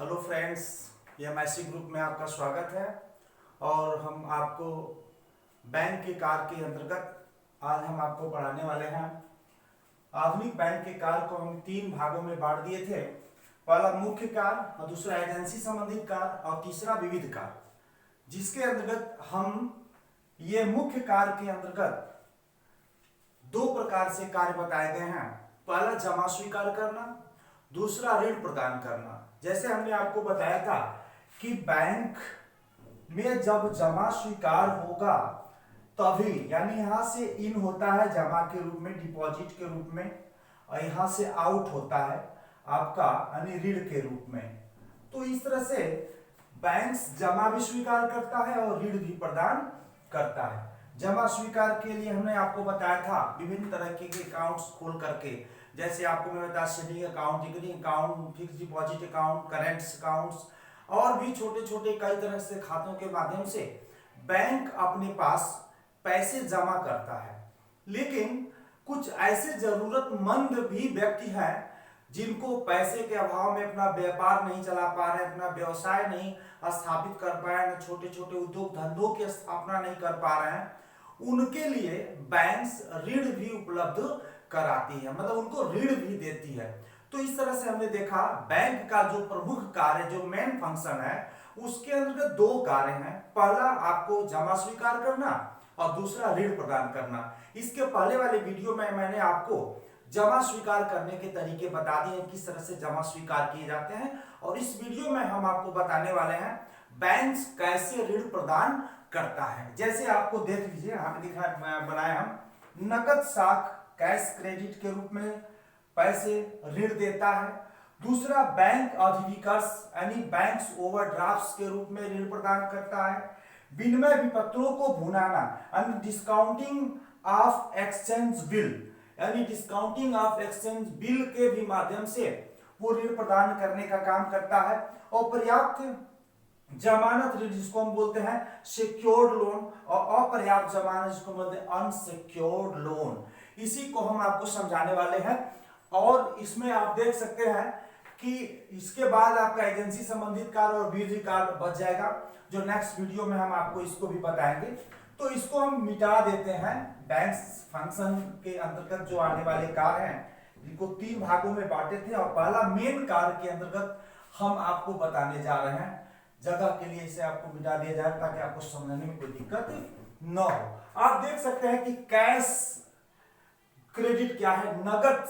Hello friends, ये Massey group में आपका स्वागत है। और हम आपको बैंक के कार्य के अंतर्गत आज हम आपको पढ़ाने वाले हैं। आधुनिक बैंक के कार्य को हम 3 भागों में बांट दिए थे। पहला मुख्य कार्य और दूसरा एजेंसी संबंधित कार्य और तीसरा विविध कार्य, जिसके अंतर्गत हम ये मुख्य कार्य के अंतर्गत 2 प्रकार से कार्य बताए गए हैं। पहला जमा स्वीकार करना, दूसरा ऋण प्रदान करना। जैसे हमने आपको बताया था कि बैंक में जब जमा स्वीकार होगा तभी, यानी यहां से इन होता है जमा के रूप में, डिपॉजिट के रूप में, और यहां से आउट होता है आपका यानी ऋण के रूप में। तो इस तरह से बैंक जमा भी स्वीकार करता है और ऋण भी प्रदान करता है। जमा स्वीकार के लिए हमने आपको बताया था विभिन्न तरह के अकाउंट्स खोल करके, जैसे आपको मैं बताया saving account, recurring account, fix deposit account, current accounts और भी छोटे छोटे कई तरह से खातों के माध्यम से बैंक अपने पास पैसे जमा करता है। लेकिन कुछ ऐसे जरूरतमंद भी व्यक्ति हैं जिनको पैसे के अभाव में अपना व्यापार नहीं चला पा रहे, अपना व्यवसाय नहीं स्थापित कर पा रहे हैं, छोटे छोटे उद्योग धंधों की स्थापना नहीं कर पा रहे हैं। उनके लिए बैंक्स ऋण भी उपलब्ध कराती है, मतलब उनको ऋण भी देती है। तो इस तरह से हमने देखा बैंक का जो प्रमुख कार्य, जो मेन फंक्शन है, उसके अंतर्गत 2 कार्य हैं। पहला आपको जमा स्वीकार करना और दूसरा ऋण प्रदान करना। इसके पहले वाले वीडियो में मैंने आपको जमा स्वीकार करने के तरीके बता दिए, किस तरह से जमा स्वीकार किए जाते हैं। और इस वीडियो में हम आपको बताने वाले हैं बैंक कैसे ऋण प्रदान करता है। जैसे आपको देख लीजिए, यहाँ पे लिखा बनाया हम नकद साख कैश क्रेडिट के रूप में पैसे ऋण देता है। दूसरा बैंक अधिविकर्ष यानी बैंक्स ओवरड्राफ्ट्स के रूप में ऋण प्रदान करता है। विनिमय विपत्रों को भुनाना यानी डिस्काउंटिंग ऑफ एक्सचेंज बिल, यानी डिस्काउंटिंग ऑफ एक्सचेंज बिल के भी माध्यम से वो ऋण प्रदान करने का काम करता है। और पर्याप्त जमानत ऋण जिसको हम बोलते हैं सिक्योर्ड लोन, और अपर्याप्त जमानत जिसको बोलते हैं अनसिक्योर्ड लोन, इसी को हम आपको समझाने वाले हैं। और इसमें आप देख सकते हैं कि इसके बाद आपका एजेंसी संबंधित कार्य और विविध कार्य बच जाएगा, जो नेक्स्ट वीडियो में हम आपको इसको भी बताएंगे। तो इसको हम मिटा देते हैं। बैंक फंक्शन के अंतर्गत जो आने वाले कार्य हैं, इनको 3 भागों में बांटे थे, और पहला मेन कार्य के अंतर्गत हम आपको बताने जा रहे हैं। जगह के लिए इसे आपको मिटा दिया जाए ताकि आपको समझने में कोई दिक्कत न हो। आप देख सकते हैं कि कैश क्रेडिट क्या है, नगद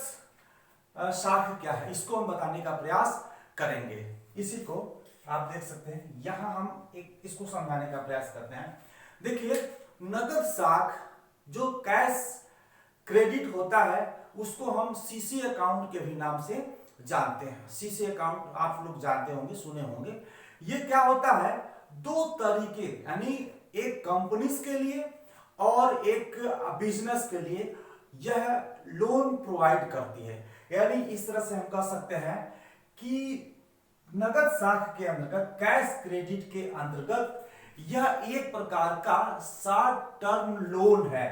साख क्या है, इसको हम बताने का प्रयास करेंगे। इसी को आप देख सकते हैं, यहां हम एक इसको समझाने का प्रयास करते हैं। देखिए, नगद साख जो कैश क्रेडिट होता है उसको हम सीसी अकाउंट के भी नाम से जानते हैं। सीसी अकाउंट आप लोग जानते होंगे, सुने होंगे। ये क्या होता है, 2 तरीके, यानी एक कंपनीज के लिए और एक बिजनेस के लिए यह लोन प्रोवाइड करती है। यानी इस तरह से हम कह सकते हैं कि नगद साख के अंतर्गत, कैश क्रेडिट के अंतर्गत, यह एक प्रकार का शॉर्ट टर्म लोन है।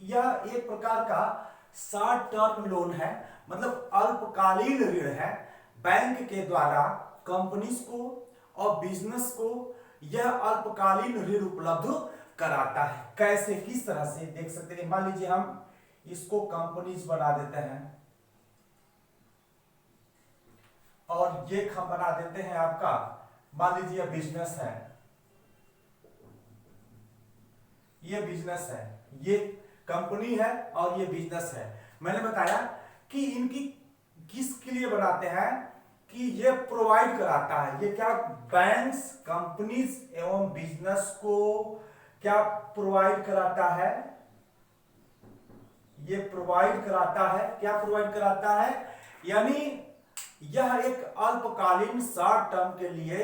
यह एक प्रकार का शॉर्ट टर्म लोन है, मतलब अल्पकालीन ऋण है। बैंक के द्वारा कंपनीज को और बिजनेस को यह अल्पकालीन ऋण उपलब्ध कराता है। कैसे, किस तरह से देख सकते हैं। मान लीजिए हम इसको कंपनीज बना देते हैं और ये हम बना देते हैं आपका, मान लीजिए बिजनेस है, ये बिजनेस है, ये कंपनी है और ये बिजनेस है। मैंने बताया कि इनकी किसके लिए बनाते हैं कि ये प्रोवाइड कराता है। ये क्या, बैंक्स कंपनीज एवं बिजनेस को क्या प्रोवाइड कराता है, ये प्रोवाइड कराता है। क्या प्रोवाइड कराता है, यानी यह एक अल्पकालीन शॉर्ट टर्म के लिए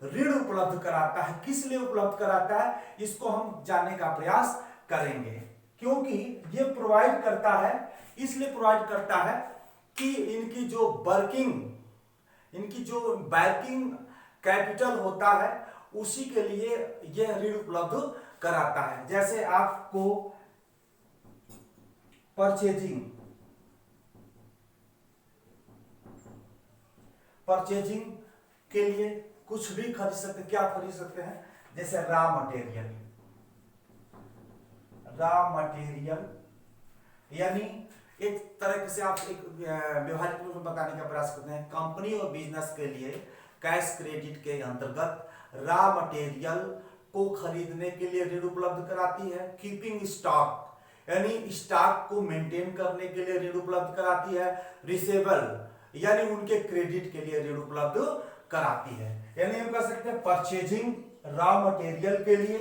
ऋण उपलब्ध कराता है। किस लिए उपलब्ध कराता है, इसको हम जानने का प्रयास करेंगे। क्योंकि ये प्रोवाइड करता है, इसलिए प्रोवाइड करता है कि इनकी जो वर्किंग कैपिटल होता है उसी के लिए यह ऋण उपलब्ध कराता है। जैसे आपको परचेजिंग परचेजिंग के लिए कुछ भी खरीद सकते हैं। क्या खरीद सकते हैं? जैसे रॉ मटेरियल, यानी एक तरह से आप एक व्यवहारिक रूप में बताने का प्रयास करते हैं। कंपनी और बिजनेस के लिए कैश क्रेडिट के अंतर्गत रॉ मटेरियल को खरीदने के लिए ऋण उपलब्ध कराती है। कीपिंग स्टॉक, यानी स्टॉक को मेंटेन करने के लिए ऋण उपलब्ध कराती है। रिसेबल, यानी उनके क्रेडिट के लिए ऋण उपलब्ध कराती है। यानी हम कह सकते हैं परचेजिंग रॉ मटेरियल के लिए,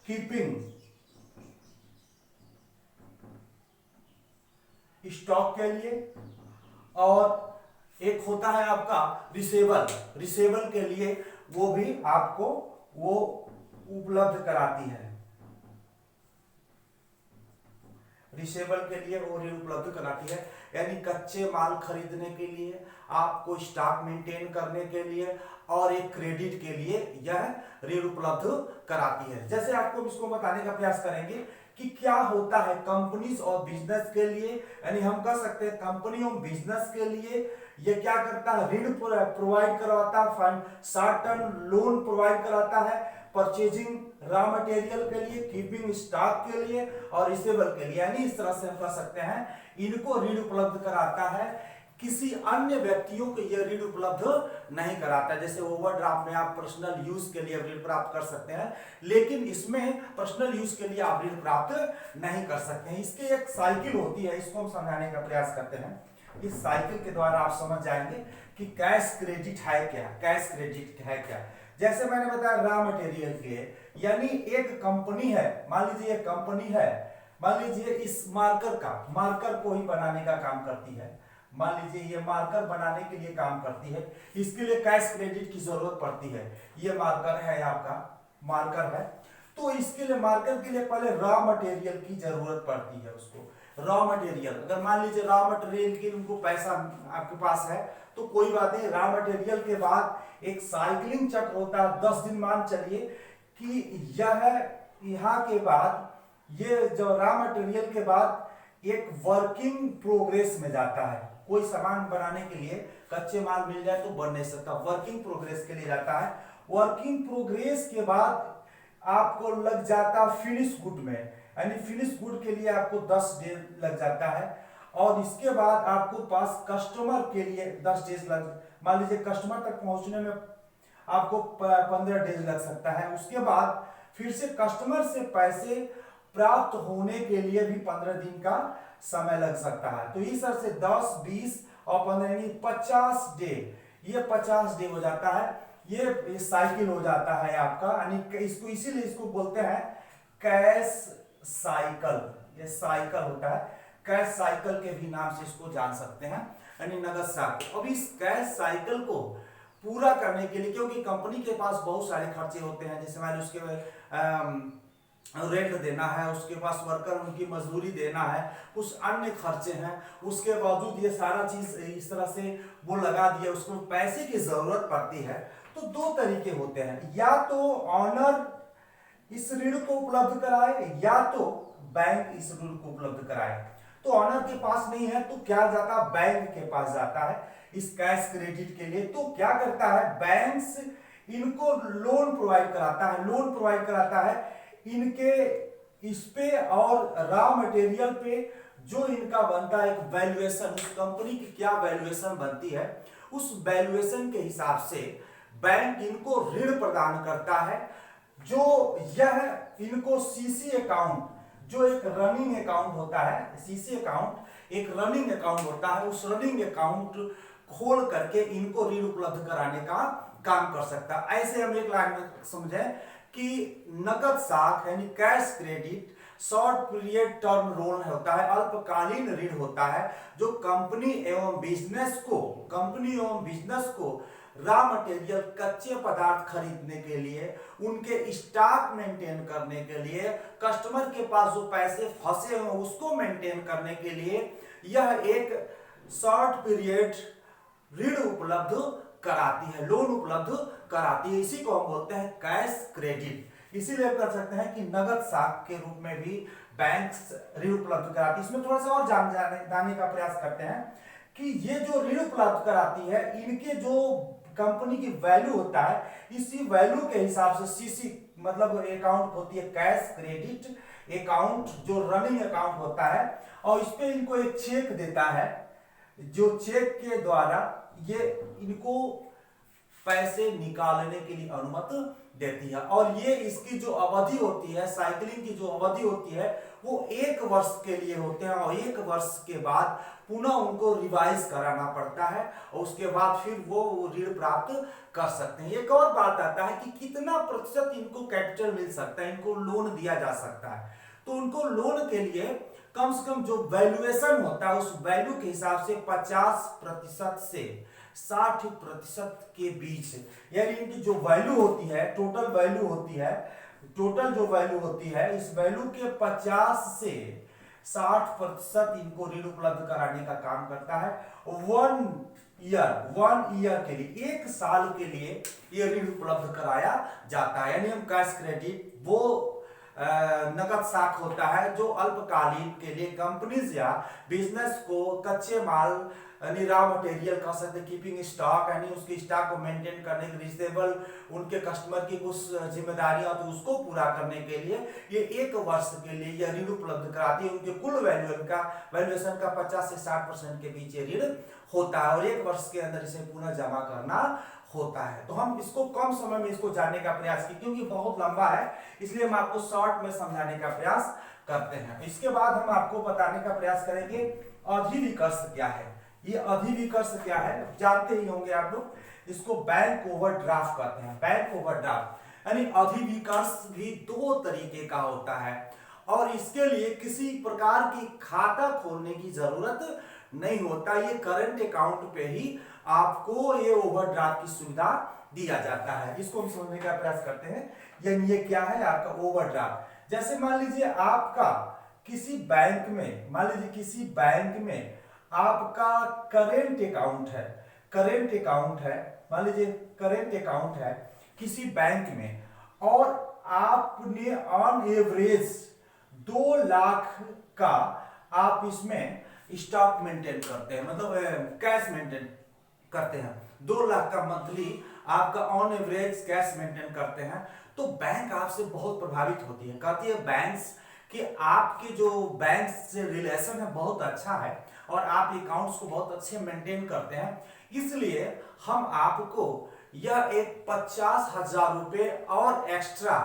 कीपिंग स्टॉक के लिए, और एक होता है आपका रिसेबल के लिए, वो भी आपको वो उपलब्ध कराती है। रिसेबल के लिए वो ऋण उपलब्ध कराती है, यानी कच्चे माल खरीदने के लिए, आपको स्टॉक मेंटेन करने के लिए और एक क्रेडिट के लिए यह ऋण उपलब्ध कराती है। जैसे आपको इसको बताने का प्रयास करेंगे कि क्या होता है कंपनीज और बिजनेस के लिए, यानी हम कह सकते हैं कंपनी और बिजनेस के लिए ये क्या करता है? ऋण प्रोवाइड करवाता है, शॉर्ट टर्म लोन प्रोवाइड कराता है, परचेजिंग रॉ मटेरियल के लिए, कीपिंग स्टॉक के लिए और रिसेबल के लिए। यानी इस तरह से हम कह सकते हैं इनको ऋण उपलब्ध कराता है, किसी अन्य व्यक्तियों को यह ऋण उपलब्ध नहीं कराता। जैसे ओवरड्राफ्ट में आप पर्सनल यूज के लिए ऋण प्राप्त कर सकते हैं, लेकिन इसमें पर्सनल यूज के लिए आप ऋण प्राप्त नहीं कर सकते हैं। इसकी एक साइकिल होती है, इसको हम समझाने का प्रयास करते हैं। इस साइकिल के द्वारा आप समझ जाएंगे कि कैश क्रेडिट है क्या, कैश क्रेडिट है क्या। जैसे मैंने बताया रॉ मटेरियल के, यानी एक कंपनी है, मान लीजिए एक कंपनी है, मान लीजिए इस मार्कर को ही बनाने का काम करती है, मान लीजिए ये मार्कर बनाने के लिए काम करती है, इसके लिए कैश क्रेडिट की जरूरत पड़ती है। ये मार्कर है, आपका मार्कर है, तो इसके लिए मार्कर के लिए पहले रॉ मटेरियल की जरूरत पड़ती है। उसको रॉ मटेरियल, अगर मान लीजिए रॉ मटेरियल के उनको पैसा आपके पास है तो कोई बात नहीं, रॉ मटेरियल के बाद एक साइक्लिंग चक्र होता है 10 दिन। मान चलिए कि यहाँ के बाद ये जो रॉ मटेरियल के बाद एक वर्किंग प्रोग्रेस में जाता है। कोई सामान बनाने के लिए कच्चे माल मिल जाए तो बन नहीं सकता, वर्किंग प्रोग्रेस के लिए जाता है। वर्किंग प्रोग्रेस के बाद आपको लग जाता फिनिश गुड में, यानी फिनिश गुड के लिए आपको 10 डेज लग जाता है, और इसके बाद आपको पास कस्टमर के लिए 10 डेज लग, मान लीजिए कस्टमर तक पहुंचने में आपको 15 डेज लग सकता है। उसके बाद फिर से कस्टमर से पैसे प्राप्त होने के लिए भी 15 दिन का समय लग सकता है। तो इस तरह से 10, 20 और 15 यानी 50 डे, ये 50 डे हो जाता है, ये साइकिल हो जाता है आपका। यानी इसको इसीलिए इसको बोलते हैं कैश साइकिल, ये साइकिल होता है, कैश साइकिल के भी नाम से इसको जान सकते हैं, यानी नगद साइकिल। अब इस कैश साइकिल को पूरा करने के लिए, क्योंकि कंपनी के पास बहुत सारे खर्चे होते हैं, जैसे हमारे उसके रेंट देना है, उसके पास वर्कर उनकी मजदूरी देना है, कुछ अन्य खर्चे हैं, उसके बावजूद ये सारा चीज इस तरह से वो लगा दिया, उसको पैसे की जरूरत पड़ती है। तो दो तरीके होते हैं, या तो ऑनर इस ऋण को उपलब्ध कराए या तो बैंक इस ऋण को उपलब्ध कराए। तो ऑनर के पास नहीं है तो क्या जाता, बैंक के पास जाता है इस कैश क्रेडिट के लिए। तो क्या करता है, बैंक इनको लोन प्रोवाइड कराता है, लोन प्रोवाइड कराता है इनके इस पे और रॉ मटेरियल पे जो इनका बनता है एक वैल्यूएशन, उस कंपनी की क्या वैल्यूएशन बनती है, उस वैल्यूएशन के हिसाब से बैंक इनको ऋण प्रदान करता है। जो यह इनको सीसी अकाउंट, जो एक रनिंग अकाउंट होता है, सीसी अकाउंट एक रनिंग अकाउंट होता है, उस रनिंग अकाउंट खोल करके इनको ऋण उपलब्ध कराने का काम कर सकता है। ऐसे हम एक लाइन में समझें कि नकद साख यानी cash credit short period term loan होता है, अल्पकालीन ऋण होता है, जो कंपनी एवं बिजनेस को रॉ मटेरियल कच्चे पदार्थ खरीदने के लिए, उनके स्टॉक मेंटेन करने के लिए, कस्टमर के पास जो पैसे फंसे हो उसको मेंटेन करने के लिए यह एक शॉर्ट पीरियड ऋण उपलब्ध कराती है, लोन उपलब्ध कराती है। इसी को हम बोलते हैं कैश क्रेडिट। इसीलिए कर सकते हैं कि नगद साख के रूप में भी बैंक ऋण उपलब्ध कराती है। इसमें थोड़ा सा और जानने का प्रयास करते हैं कि ये जो ऋण उपलब्ध कराती है, इनके जो कंपनी की वैल्यू होता है, इसी वैल्यू के हिसाब से सीसी मतलब अकाउंट होती है कैश क्रेडिट अकाउंट, जो रनिंग अकाउंट होता है, और इस पे इनको एक चेक देता है, जो चेक के द्वारा ये इनको पैसे निकालने के लिए अनुमति देती है। और ये इसकी जो अवधि होती है, साइकिलिंग की जो अवधि होती है, वो 1 वर्ष के लिए होते हैं, और 1 वर्ष के बाद पुनः उनको रिवाइज कराना पड़ता है, और उसके बाद फिर वो ऋण प्राप्त कर सकते हैं। एक और बात आता है कि कितना प्रतिशत इनको कैपिटल मिल सकता है, इनको लोन दिया जा सकता है। तो उनको लोन के लिए कम से कम जो वैल्यूएशन होता है, उस वैल्यू के हिसाब से 50% से 60% के बीच, यानी इनकी जो वैल्यू होती है, टोटल वैल्यू होती है, टोटल जो वैल्यू होती है, इस वैल्यू के 50 से 60% इनको ऋण उपलब्ध कराने का काम करता है। 1 ईयर के लिए, 1 साल के लिए ये ऋण उपलब्ध कराया जाता है। यानी हम कैश क्रेडिट वो नकद साख होता है जो अल्पकालीन के लिए कंपनीज या बिजनेस को कच्चे माल यानी रॉ मटेरियल कह सकते, कीपिंग स्टॉक यानी उसके स्टॉक को मेंटेन करने के रिजनेबल उनके कस्टमर की कुछ जिम्मेदारियां तो उसको पूरा करने के लिए ये 1 वर्ष के लिए यह ऋण उपलब्ध कराती है। उनके कुल वैल्यूएशन का 50 से 60% के बीच ये ऋण होता है, और 1 वर्ष के अंदर इसे पुनः जमा करना होता है। तो हम इसको कम समय में इसको जानने का प्रयास किए, क्योंकि बहुत लंबा है, इसलिए हम आपको शॉर्ट में समझाने का प्रयास करते हैं। इसके बाद हम आपको बताने का प्रयास करेंगे अधिविकर्ष क्या है। ये अधिविकर्ष क्या है जानते ही होंगे आप लोग, इसको बैंक ओवरड्राफ्ट कहते हैं। बैंक ओवरड्राफ्ट यानी अधिविकर्ष भी 2 तरीके का होता है, और इसके लिए किसी प्रकार की खाता खोलने की जरूरत नहीं होता। ये करंट अकाउंट पे ही आपको ये ओवरड्राफ्ट की सुविधा दिया जाता है। इसको हम समझने का प्रयास करते हैं। यानी ये क्या है आपका ओवरड्राफ्ट। जैसे मान लीजिए आपका किसी बैंक में, मान लीजिए किसी बैंक में आपका करेंट अकाउंट है, करेंट अकाउंट है, मान लीजिए करेंट अकाउंट है किसी बैंक में, और आपने ऑन एवरेज 2 लाख का आप इसमें स्टॉक मेंटेन करते हैं, मतलब कैश मेंटेन करते हैं, 2 लाख का मंथली आपका ऑन एवरेज कैश मेंटेन करते हैं, तो बैंक आपसे बहुत प्रभावित होती है। कहती है बैंक्स कि आपके जो बैंक से रिलेशन है बहुत अच्छा है, और आप अकाउंट्स को बहुत अच्छे मेंटेन करते हैं, इसलिए हम आपको यह एक 50,000 रुपए और एक्स्ट्रा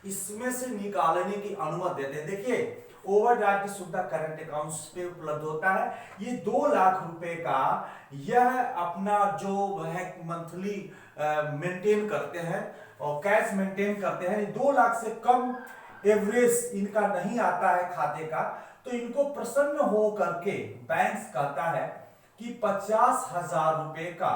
इसमें से निकालने की अनुमति देते हैं। देखिए ओवरड्राफ्ट की सुविधा करंट अकाउंट्स पे उपलब्ध होता है। ये 2 लाख रुपए का यह अपना जो है मंथली मेंटेन करते हैं और कैश मेंटेन करते हैं। 2 लाख से कम एवरेज इनका नहीं आता है खाते का, तो इनको प्रसन्न हो करके बैंक कहता है कि 50,000 रुपए का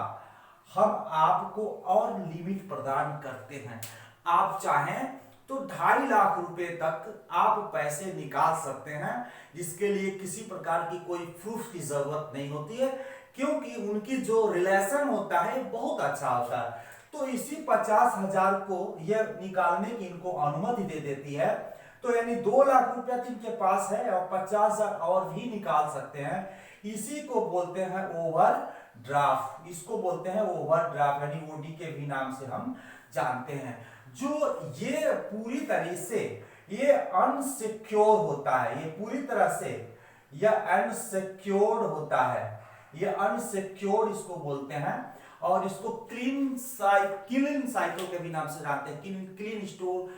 हम आपको और लिमिट प्रदान करते हैं। आप चाहें तो 2.5 लाख रुपए तक आप पैसे निकाल सकते हैं, जिसके लिए किसी प्रकार की कोई प्रूफ की जरूरत नहीं होती है, क्योंकि उनकी जो रिलेशन होता है बहुत अच्छा होता है। तो इसी 50,000 को यह निकालने की इनको अनुमति दे देती है। तो यानी 2 लाख रुपया इनके पास है और 50,000 और भी निकाल सकते हैं। इसी को बोलते हैं ओवरड्राफ्ट, इसको बोलते हैं ओवरड्राफ्ट, यानी ओडी के भी नाम से हम जानते हैं। जो ये पूरी तरह से ये अनसिक्योर होता है, ये पूरी तरह से यह अनसिक्योर्ड होता है, ये अनसिक्योर्ड इसको बोलते हैं, और इसको क्लीन साइकिल के भी नाम से जानते हैं, क्लीन स्टोर,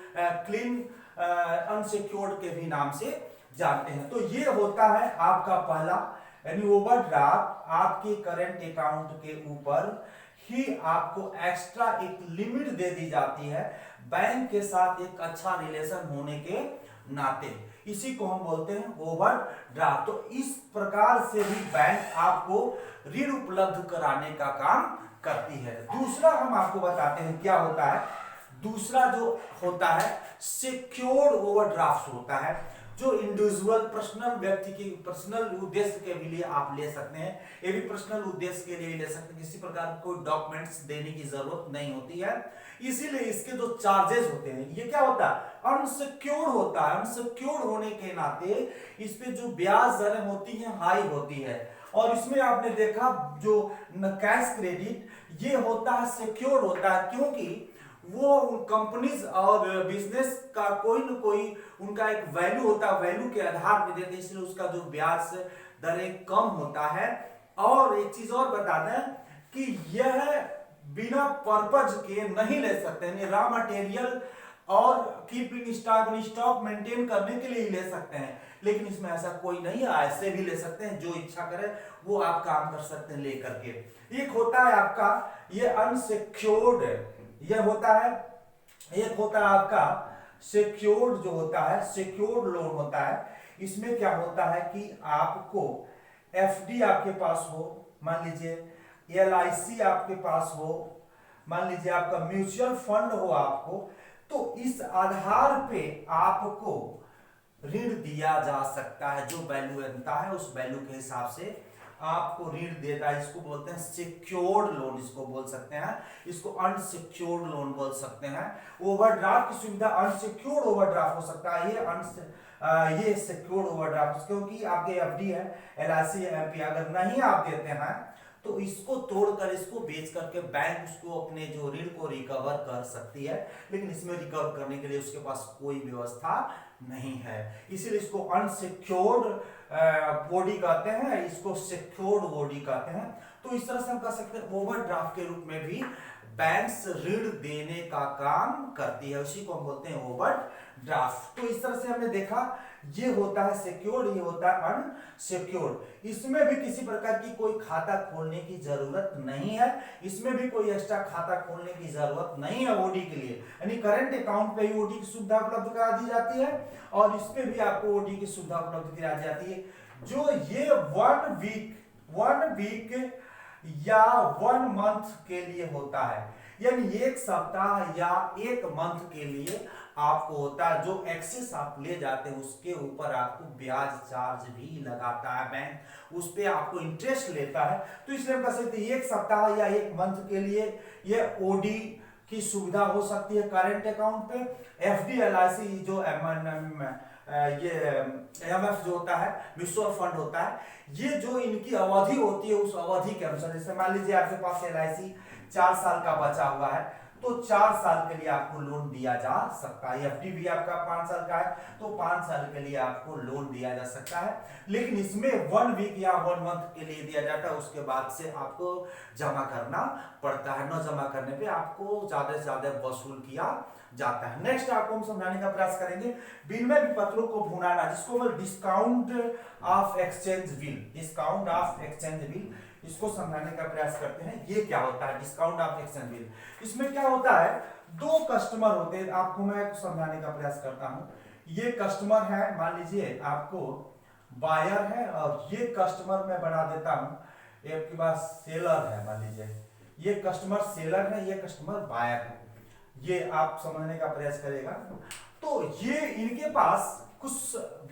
क्लीन अनसिक्योर्ड के भी नाम से जानते हैं। तो ये होता है आपका पहला, यानी ओवरड्राफ्ट आपके करंट अकाउंट के ऊपर ही आपको एक्स्ट्रा एक लिमिट दे दी जाती है, बैंक के साथ एक अच्छा रिलेशन होने के नाते, इसी को हम बोलते हैं ओवरड्राफ्ट। तो इस प्रकार से भी बैंक आपको ऋण उपलब्ध कराने का काम करती है। दूसरा हम आपको बताते हैं क्या होता है। दूसरा जो होता है सिक्योर्ड ओवरड्राफ्ट होता है, जो इंडिविजुअल पर्सनल व्यक्ति के पर्सनल उद्देश्य के लिए आप ले सकते हैं। ये भी पर्सनल उद्देश्य के लिए ले सकते हैं, किसी प्रकार कोई डॉक्यूमेंट्स देने की जरूरत नहीं होती है। इसीलिए इसके जो चार्जेस होते हैं, ये क्या होता है अनसिक्योर्ड होता है। अनसिक्योर्ड होने के नाते इस पे जो ब्याज दरें होती हैं हाई होती है, और इसमें आपने देखा जो कैश क्रेडिट ये होता है सिक्योर होता है, क्योंकि वो कंपनीज और बिजनेस का कोई न कोई उनका एक वैल्यू होता है, वैल्यू के आधार पर देते हैं, इसलिए उसका जो ब्याज दरें कम होता है। और एक चीज और बता दें कि यह बिना पर्पज के नहीं ले सकते हैं, रॉ मटेरियल और कीपिंग स्टॉक मेंटेन करने के लिए ही ले सकते हैं, लेकिन इसमें ऐसा कोई नहीं है, ऐसे भी ले सकते हैं, जो इच्छा करे वो आप काम कर सकते हैं लेकर के। एक होता है आपका ये अनसिक्योर्ड, ये होता है, एक होता है आपका सिक्योर्ड, जो होता है सिक्योर्ड लोन होता है। इसमें क्या होता है कि आपको एफडी आपके पास हो, मान लीजिए एलआईसी आपके पास हो, मान लीजिए आपका म्यूचुअल फंड हो आपको, तो इस आधार पे आपको ऋण दिया जा सकता है। जो वैल्यू बनता है उस वैल्यू के हिसाब से आपको ऋण देता है। इसको बोलते हैं सिक्योर्ड लोन, इसको बोल सकते हैं, इसको अनसिक्योर्ड लोन बोल सकते हैं। ओवरड्राफ्ट की सुविधा, अनसिक्योर्ड ओवरड्राफ्ट हो सकता है, ये सिक्योर्ड ओवरड्राफ्ट, क्योंकि आपके एफडी है, एलआईसी एमपी, अगर नहीं आप देते हैं तो इसको तोड़कर, इसको बेच करके बैंक उसको अपने जो ऋण को रिकवर कर सकती है, लेकिन इसमें रिकवर करने के लिए उसके पास कोई व्यवस्था नहीं है, इसीलिए इसको अनसिक्योर्ड बॉडी कहते हैं, इसको सिक्योर्ड बॉडी कहते हैं। तो इस तरह से हम कह सकते हैं ओवरड्राफ्ट के रूप में भी बैंक्स ऋण देने का काम करती है, उसी को हम बोलते हैं ओवरड्राफ्ट। तो इस तरह से हमने देखा ये होता है सिक्योर्ड, ये होता है अनसिक्योर्ड। इसमें भी किसी प्रकार की कोई खाता खोलने की जरूरत नहीं है, इसमें भी कोई एक्स्ट्रा खाता खोलने की जरूरत नहीं है ओडी के लिए, यानी करंट अकाउंट पे ही ओडी की सुविधा उपलब्ध करा दी जाती है और इस पे भी आपको ओडी की सुविधा उपलब्ध करा दी जाती है। जो ये 1 वीक या 1 मंथ के लिए होता है, यानी 1 सप्ताह या 1 मंथ के लिए आपको होता है। जो एक्सेस आप ले जाते हैं उसके ऊपर आपको ब्याज चार्ज भी लगाता है बैंक, उस पे आपको इंटरेस्ट लेता है। तो इसलिए हम कह सकते हैं 1 सप्ताह या 1 मंथ के लिए ये ओडी की सुविधा हो सकती है करंट अकाउंट पे। एफडी एलआईसी जो ये एमएफ जो होता है, म्यूचुअल फंड होता है, ये जो इनकी अवधि होती है उस अवधि के अनुसार, जैसे मान लीजिए आपके पास एलआईसी 4 साल का बचा हुआ है तो 4 साल के लिए आपको लोन दिया जा सकता है। एफडी भी आपका 5 साल का है तो 5 साल के लिए आपको लोन दिया जा सकता है, लेकिन इसमें 1 वीक या 1 मंथ के लिए दिया जाता है, उसके बाद से आपको जमा करना पड़ता है। न जमा करने पे आपको ज्यादा से ज्यादा वसूल किया जाता है। नेक्स्ट आपको हम समझाने का प्रयास करेंगे विनिमय विपत्रों को भुनाना, जिसको बोल discount of exchange bill, discount of exchange bill, इसको समझाने का प्रयास करते हैं। ये क्या होता है डिस्काउंट ऑफ एक्सचेंज बिल? इसमें क्या होता है, 2 कस्टमर होते हैं, आपको मैं समझाने का प्रयास करता हूं। ये कस्टमर है, मान लीजिए आपको बायर है, और ये कस्टमर मैं बना देता हूं, आपके पास सेलर है, मान लीजिए ये कस्टमर सेलर है, ये कस्टमर बायर है। ये आप समझने का प्रयास करेगा। तो ये इनके पास कुछ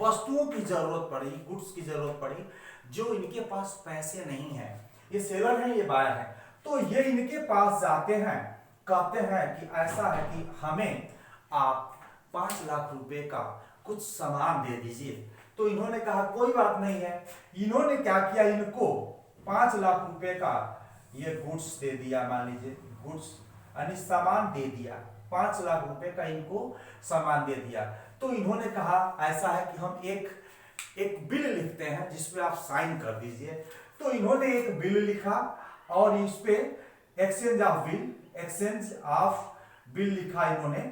वस्तुओं की जरूरत पड़ी, गुड्स की जरूरत पड़ी, जो इनके पास पैसे नहीं है। ये सेलर है, ये बायर है, तो ये इनके पास जाते हैं, कहते हैं कि ऐसा है कि हमें आप 5 लाख रुपए का कुछ सामान दे दीजिए। तो इन्होंने कहा कोई बात नहीं है। इन्होंने क्या किया, इनको 5 लाख रुपए का ये गुड्स दे दिया, मान लीजिए गुड्स यानी सामान दे दिया, 5 लाख रुपए का इनको सामान दे दिया। तो इन्होंने कहा ऐसा है कि हम एक बिल लिखते हैं जिसपे आप साइन कर दीजिए। तो इन्होंने एक बिल लिखा और इस पे एक्सचेंज ऑफ बिल लिखा इन्होंने,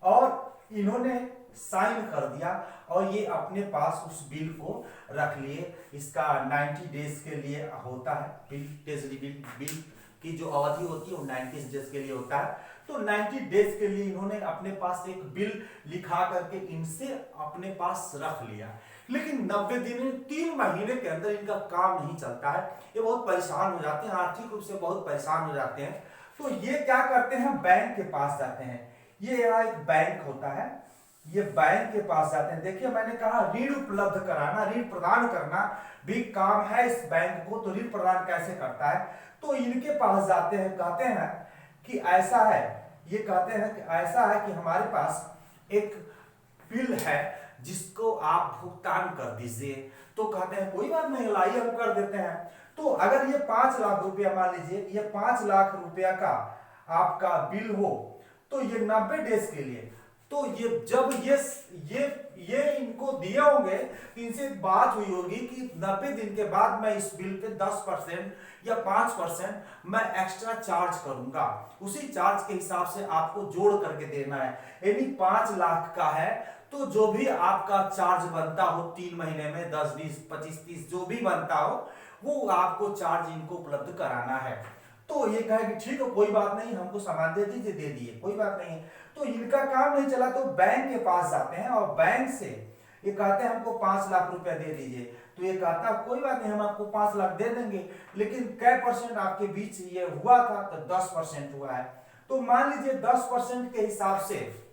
और इन्होंने साइन कर दिया और ये अपने पास उस बिल को रख लिए। इसका 90 डेज के लिए होता है बिल, ट्रेजरी बिल की जो अवधि होती है वो 90 डेज के लिए होता है। तो 90 डेज के लिए इन्होंने अपने पास एक बिल लिखा करके इनसे अपने पास रख लिया, लेकिन 90 दिन 3 महीने के अंदर इनका काम नहीं चलता है। ये बहुत परेशान हो जाते हैं, आर्थिक रूप से बहुत परेशान हो जाते हैं। तो ये क्या करते हैं, बैंक के पास जाते हैं। ये यहाँ एक बैंक होता है, ये बैंक के पास जाते हैं। देखिए मैंने कहा ऋण उपलब्ध कराना, ऋण प्रदान करना भी काम है इस बैंक को। तो ऋण प्रदान कैसे करता है, तो इनके पास जाते हैं, कहते हैं कि ऐसा है, ये कहते हैं कि ऐसा है कि हमारे पास एक बिल है जिसको आप भुगतान कर दीजिए। तो कहते हैं कोई बात नहीं, लाइए हम कर देते हैं। तो अगर ये 5 लाख रुपया, मान लीजिए ये 5 लाख रुपया का आपका बिल हो, तो ये 90 डेज के लिए, तो ये जब ये इनको दिए होंगे तो इनसे बात हुई होगी कि 90 दिन के बाद मैं इस बिल पे 10% या 5% मैं एक्स्ट्रा चार्ज करूंगा। उसी चार्ज के हिसाब से आपको जोड़ करके देना है। यानी 5 लाख का है तो जो भी आपका चार्ज बनता हो 3 महीने में 10, 20, 25, 30 जो भी बनता हो वो आपको चार्ज इनको उपलब्ध कराना है। तो ये कहे कि ठीक है कोई बात नहीं, हमको सामान दे दीजिए, दे दिए, कोई बात नहीं है। तो इनका काम नहीं चला तो बैंक के पास जाते हैं और बैंक से ये कहते हैं हमको 5 लाख रुपया दे दीजिए। तो ये कहता है कोई बात नहीं, हम आपको 5 लाख दे देंगे, लेकिन कै परसेंट आपके बीच ये हुआ था, तो 10% हुआ है। तो मान लीजिए 10% के हिसाब से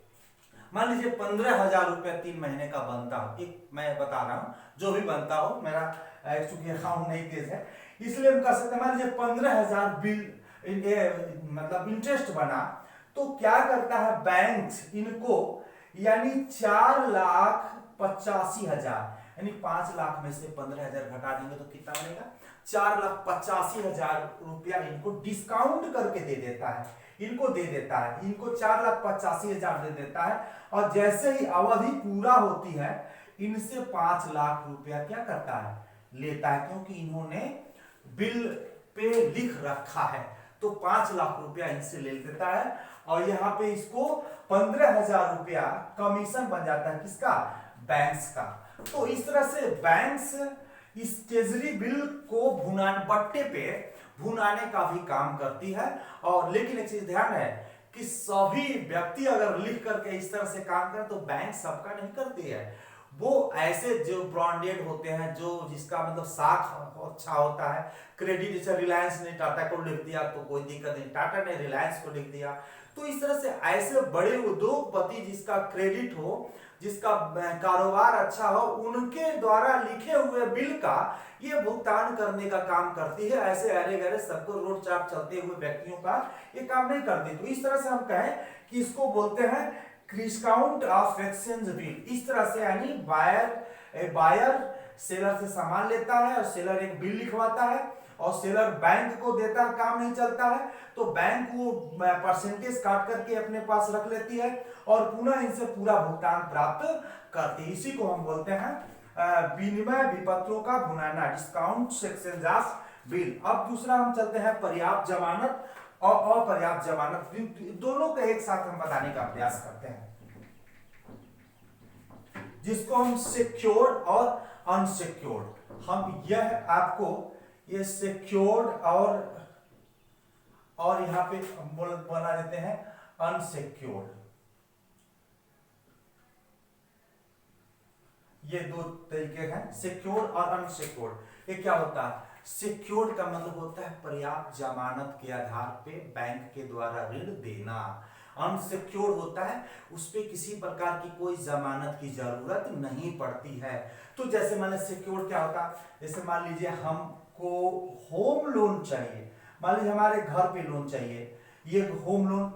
मान लीजिए 15,000 रुपया 3 महीने का बनता हो, एक मैं बता रहा हूं जो भी बनता हो, मेरा चूंकि अकाउंट नहीं तेज है इसलिए हम कह सकते हैं। मान लीजिए 15,000 बिल मतलब इंटरेस्ट बना, तो क्या करता है बैंक इनको, यानी 4,85,000, यानी 5 लाख में से 15,000 घटा देंगे तो कितना बनेगा, 4,85,000 रुपया इनको डिस्काउंट करके दे देता है, इनको दे देता है, इनको 4,85,000 दे देता है। और जैसे ही अवधि पूरा होती है इनसे 5 लाख रुपया क्या करता है, लेता है, क्योंकि इन्होंने बिल पे लिख रखा है। तो 5 लाख रुपया इनसे ले लेता है और यहाँ पे इसको 15,000 रुपया कमीशन बन जाता है, किसका, बैंक्स का। तो इस तरह से बैंक्स इस ट्रेजरी बिल को बट्टे पे भुनाने का भी काम करती है। और लेकिन एक चीज ध्यान है कि सभी व्यक्ति अगर लिख करके इस तरह से काम करें तो बैंक सबका नहीं करती है। वो ऐसे जो ब्रांडेड होते हैं, जो जिसका मतलब साख अच्छा होता है, क्रेडिट, जैसे रिलायंस ने टाटा को लिख दिया तो कोई दिक्कत नहीं, टाटा ने रिलायंस को लिख दिया। तो इस तरह से ऐसे बड़े उद्योगपति जिसका क्रेडिट हो, जिसका कारोबार अच्छा हो, उनके द्वारा लिखे हुए बिल का ये भुगतान करने का काम करती है। ऐसे अरे गहरे सबको रोड चाप चलते हुए व्यक्तियों का ये काम नहीं करती। तो इस तरह से हम कहें कि इसको बोलते हैं डिस्काउंट ऑफ एक्सचेंज बिल। इस तरह से यानी बायर सेलर से सामान लेता है और सेलर एक बिल लिखवाता है और सेलर बैंक को देता है, काम नहीं चलता है तो बैंक वो परसेंटेज काट करके अपने पास रख लेती है और पुनः इनसे पूरा भुगतान प्राप्त करती है। इसी को हम बोलते हैं विनिमय विपत्रों का भुनाना, डिस्काउंट एक्सचेंज ऑफ बिल। अब दूसरा हम चलते हैं पर्याप्त जमानत और अपर्याप्त जमानत, दोनों को एक साथ हम बताने का प्रयास करते हैं, जिसको हम सिक्योर्ड और अनसिक्योर्ड। हम यह आपको ये सिक्योर्ड और यहां पे बना देते हैं अनसिक्योर्ड। ये दो तरीके हैं, सिक्योर्ड और अनसिक्योर्ड। ये क्या होता है, सिक्योर्ड का मतलब होता है पर्याप्त जमानत के आधार पे बैंक के द्वारा ऋण देना। अनसिक्योर्ड होता है उस पे किसी प्रकार की कोई जमानत की जरूरत नहीं पड़ती है। तो जैसे मान लीजिए सिक्योर्ड क्या होता है, जैसे मान लीजिए हमको होम लोन चाहिए, मान लीजिए हमारे घर पे लोन चाहिए, ये होम लोन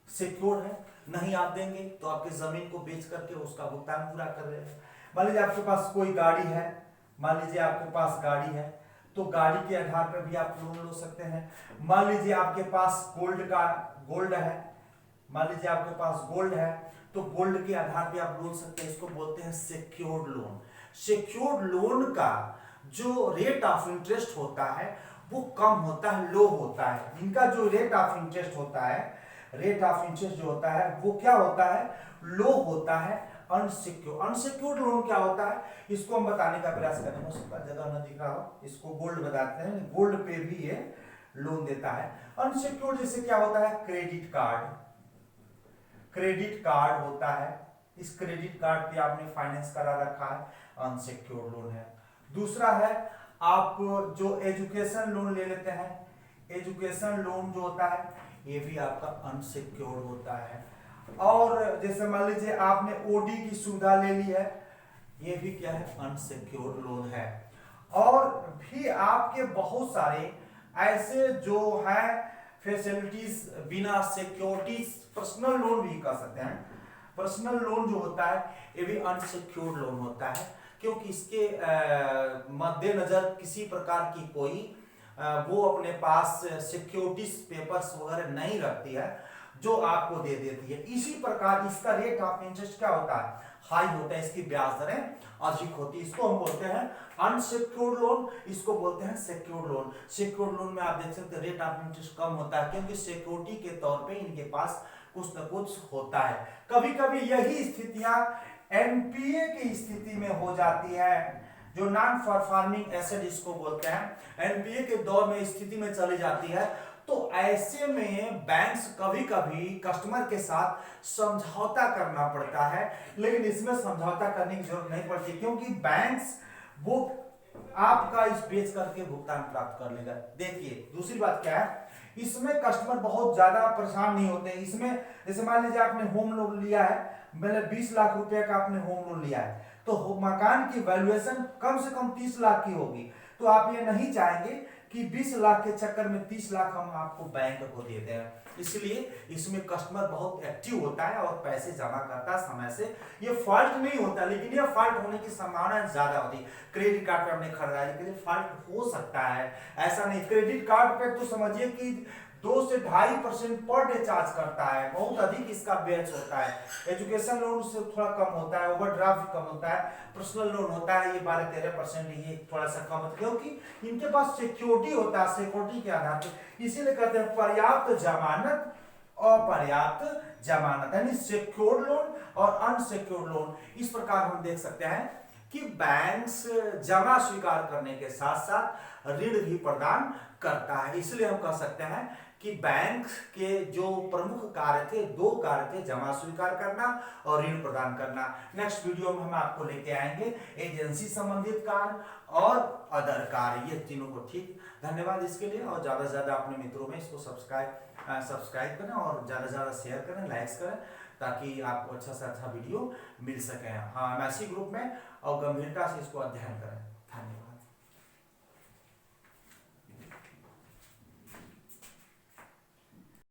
सिक्योर्ड है, नहीं आप देंगे तो आपकी जमीन को बेच करके उसका भुगतान पूरा कर रहे हैं। मान लीजिए आपके पास कोई गाड़ी है, मान लीजिए आपके पास गाड़ी है तो गाड़ी के आधार पर भी आप लोन ले सकते हैं। मान लीजिए आपके पास गोल्ड है, मान लीजिए आपके पास गोल्ड है तो गोल्ड के आधार पे आप लोन सकते हैं, इसको बोलते हैं सिक्योर्ड लोन। सिक्योर्ड लोन का जो रेट ऑफ इंटरेस्ट होता है वो कम होता है, लो होता है। इनका जो रेट ऑफ इंटरेस्ट होता है, रेट ऑफ इंटरेस्ट जो होता है वो क्या होता है, लो होता है। अनसिक्योर्ड लोन क्या होता है, इसको हम बताने का प्रयास करेंगे। हो सकता है जगह न दिख रहा हो, इसको गोल्ड बताते हैं, गोल्ड पे भी ये लोन देता है। अनसिक्योर्ड जैसे क्या होता है, क्रेडिट कार्ड होता है, इस क्रेडिट कार्ड पे आपने फाइनेंस करा रखा है, अनसिक्योर्ड लोन है। दूसरा है आप जो एजुकेशन लोन ले लेते हैं, एजुकेशन लोन जो होता है ये भी आपका अनसिक्योर्ड होता है। और जैसे मान लीजिए आपने ओडी की सुविधा ले ली है, ये भी क्या है, अनसिक्योर्ड लोन है। और भी आपके बहुत सारे ऐसे जो है फैसिलिटीज बिना सिक्योरिटीज, पर्सनल लोन भी कर सकते हैं। पर्सनल लोन जो होता है ये भी अनसिक्योर्ड लोन होता है, क्योंकि इसके मद्देनजर किसी प्रकार की कोई वो अपने पास सिक्योरिटीज पेपर्स वगैरह नहीं रखती है जो आपको दे देती है। इसी प्रकार इसका रेट ऑफ इंटरेस्ट क्या होता है, हाई होता है, इसकी ब्याज दरें अधिक होती है। इसको हम बोलते हैं अनसिक्योर्ड लोन, इसको बोलते हैं सिक्योर्ड लोन। सिक्योर्ड लोन में आप देख सकते हैं रेट ऑफ इंटरेस्ट कम होता है, क्योंकि सिक्योरिटी के तौर पे इनके पास कुछ न कुछ होता है। कभी कभी यही स्थितियां एनपीए की स्थिति में हो जाती है, जो नॉन परफॉर्मिंग एसेट इसको बोलते हैं, एनपीए के दौर में स्थिति में चली जाती है। तो ऐसे में बैंक्स कभी कभी कस्टमर के साथ समझौता करना पड़ता है, लेकिन इसमें समझौता करने की जरूरत नहीं पड़ती, क्योंकि बैंक्स वो आपका इस बेच करके भुगतान प्राप्त कर लेगा। देखिए दूसरी बात क्या है, इसमें कस्टमर बहुत ज्यादा परेशान नहीं होते। इसमें जैसे मान लीजिए आपने होम लोन लिया है, मतलब 20 लाख रुपए का आपने होम लोन लिया है, तो मकान की वैल्यूएशन कम से कम 30 लाख की होगी। तो आप ये नहीं चाहेंगे कि 20 लाख के चक्कर में 30 लाख हम आपको बैंक को दे दें, इसलिए इसमें कस्टमर बहुत एक्टिव होता है और पैसे जमा करता है समय से। ये फॉल्ट नहीं होता, लेकिन ये फॉल्ट होने की संभावना ज्यादा होती है। क्रेडिट कार्ड पे हमने खरीदारी के लिए फॉल्ट हो सकता है, ऐसा नहीं। क्रेडिट कार्ड पे तो समझिए कि 2 से 2.5% पर डे चार्ज करता है, बहुत अधिक इसका ब्याज होता है। एजुकेशन लोन उससे थोड़ा कम होता है, ओवरड्राफ्ट कम होता है, पर्सनल लोन होता है ये 12-13%, ये थोड़ा सा कम होता है, क्योंकि इनके पास सिक्योरिटी होता है, सिक्योरिटी के आधार पर। इसीलिए कहते हैं पर्याप्त जमानत, अपर्याप्त जमानत, यानी सिक्योर्ड लोन और अनसिक्योर्ड लोन। इस प्रकार हम देख सकते हैं कि बैंक्स जमा स्वीकार करने के साथ साथ ऋण भी प्रदान करता है। इसलिए हम कह सकते हैं कि बैंक के जो प्रमुख कार्य थे, 2 कार्य थे, जमा स्वीकार करना और ऋण प्रदान करना। नेक्स्ट वीडियो में हम आपको लेके आएंगे एजेंसी संबंधित कार्य और अदर कार्य, ये तीनों को। ठीक, धन्यवाद इसके लिए, और ज्यादा से ज्यादा अपने मित्रों में इसको सब्सक्राइब करें और ज्यादा से ज्यादा शेयर करें, लाइक्स करें, ताकि आपको अच्छा से अच्छा वीडियो मिल सके। हाँ, एमएससी ग्रुप में और गंभीरता से इसको अध्ययन करें। धन्यवाद।